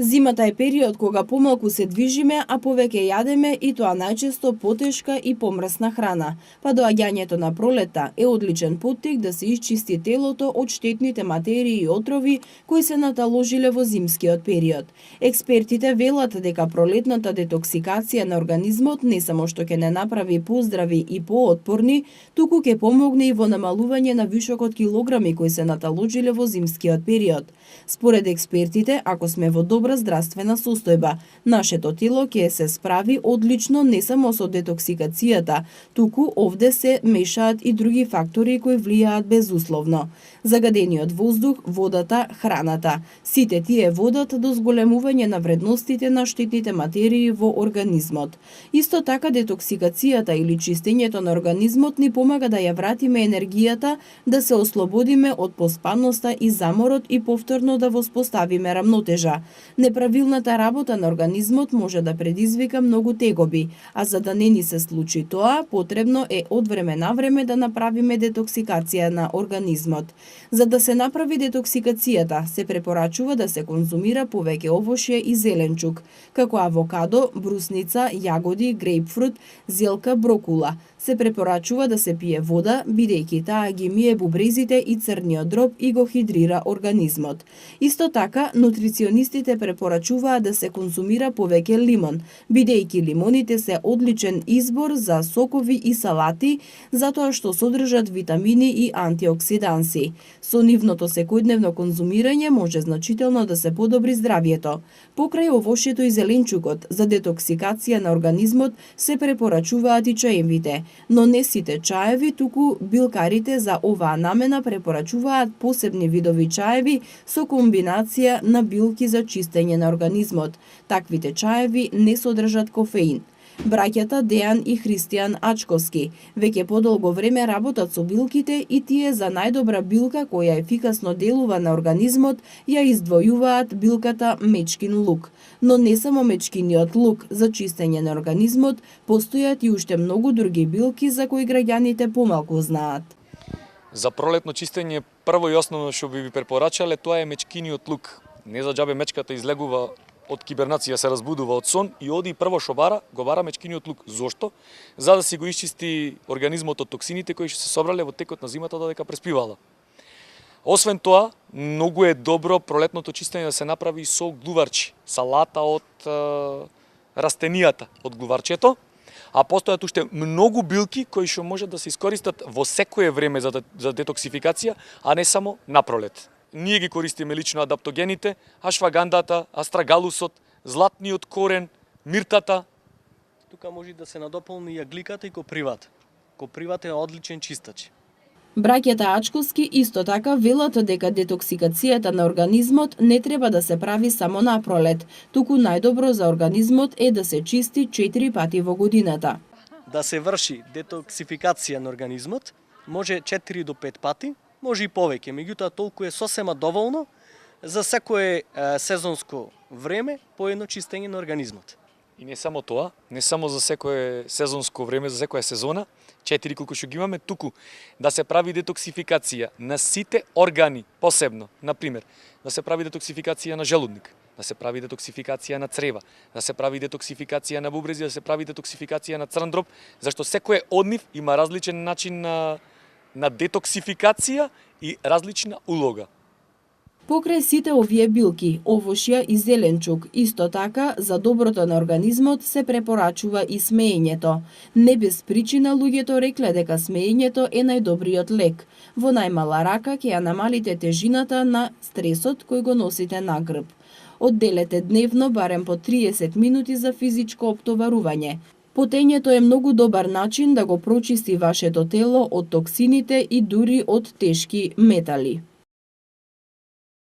Зимата е период кога помалку се движиме, а повеќе јадеме и тоа најчесто потешка и помрсна храна. Па доаѓањето на пролета е одличен поттик да се исчисти телото од штетните материи и отрови кои се наталожиле во зимскиот период. Експертите велат дека пролетната детоксикација на организмот не само што ќе не направи поздрави и поотпорни, туку ќе помогне и во намалување на вишокот килограми кои се наталожиле во зимскиот период. Според експертите, ако сме во добра здравствена состојба, нашето тело ќе се справи одлично не само со детоксикацијата, туку овде се мешаат и други фактори кои влијаат безусловно. Загадениот воздух, водата, храната. Сите тие водат до зголемување на вредностите на штетните материи во организмот. Исто така детоксикацијата или чистењето на организмот ни помага да ја вратиме енергијата, да се ослободиме од поспаноста и заморот и повторно да воспоставиме рамнотежа. Неправилната работа на организмот може да предизвика многу тегоби, а за да не ни се случи тоа, потребно е од време на време да направиме детоксикација на организмот. За да се направи детоксикацијата, се препорачува да се конзумира повеќе овошје и зеленчук, како авокадо, брусница, јагоди, грейпфрут, зелка, брокула. Се препорачува да се пие вода, бидејќи таа ги мие бубрезите и црниот дроб и го хидрира организмот. Исто така, нутриционистите препорачуваат да се конзумира повеќе лимон, бидејќи лимоните се одличен избор за сокови и салати, затоа што содржат витамини и антиоксиданси. Со нивното секојдневно конзумирање може значително да се подобри здравјето. Покрај овошјето и зеленчукот, за детоксикација на организмот се препорачуваат и чаевите, но не сите чаеви, туку билкарите за оваа намена препорачуваат посебни видови чаеви со комбинација на билки за чистење на организмот. Таквите чаеви не содржат кофеин. Браќата Дејан и Христијан Ачковски веќе подолго време работат со билките и тие за најдобра билка која ефикасно делува на организмот ја издвојуваат билката мечкин лук. Но не само мечкиниот лук за чистење на организмот, постојат и уште многу други билки за кои граѓаните помалку знаат. За пролетно чистење прво и основно што би ви препорачале тоа е мечкиниот лук. Не за џабе мечката излегува од кибернација, се разбудува од сон и оди прво што го бара мечкиниот лук. Зошто? За да си го исчисти организмот од токсините кои што се собрале во текот на зимата додека преспивала. Освен тоа, многу е добро пролетното чистење да се направи со глуварчи, салата од растенијата од глуварчето, а постојат уште многу билки кои што можат да се искористат во секое време за детоксификација, а не само на пролет. Ние ги користиме лично адаптогените, ашвагандата, астрагалусот, златниот корен, миртата. Тука може да се надополни и агликата и копривата. Копривата е одличен чистач. Браќата Ачковски исто така велат дека детоксикацијата на организмот не треба да се прави само на пролет, туку најдобро за организмот е да се чисти 4 пати во годината. Да се врши детоксификација на организмот може 4 до 5 пати, може и повеќе, меѓутоа толку е сосема доволно за секое сезонско време по едно чистење на организмот. И не само тоа, не само за секое сезонско време, за секоја сезона, 4 колку што ги имаме, туку да се прави детоксификација на сите органи посебно. Например, да се прави детоксификација на желудник, да се прави детоксификација на црева, да се прави детоксификација на бубрези, да се прави детоксификација на црн дроб, зашто секој од нив има различен начин на детоксификација и различна улога. Покрај сите овие билки, овошја и зеленчук, исто така, за доброто на организмот се препорачува и смеењето. Не без причина луѓето рекле дека смеењето е најдобриот лек. Во најмала рака ќе ја намалите тежината на стресот кој го носите на грб. Одделете дневно барем по 30 минути за физичко оптоварување. Потењето е многу добар начин да го прочисти вашето тело од токсините и дури од тешки метали.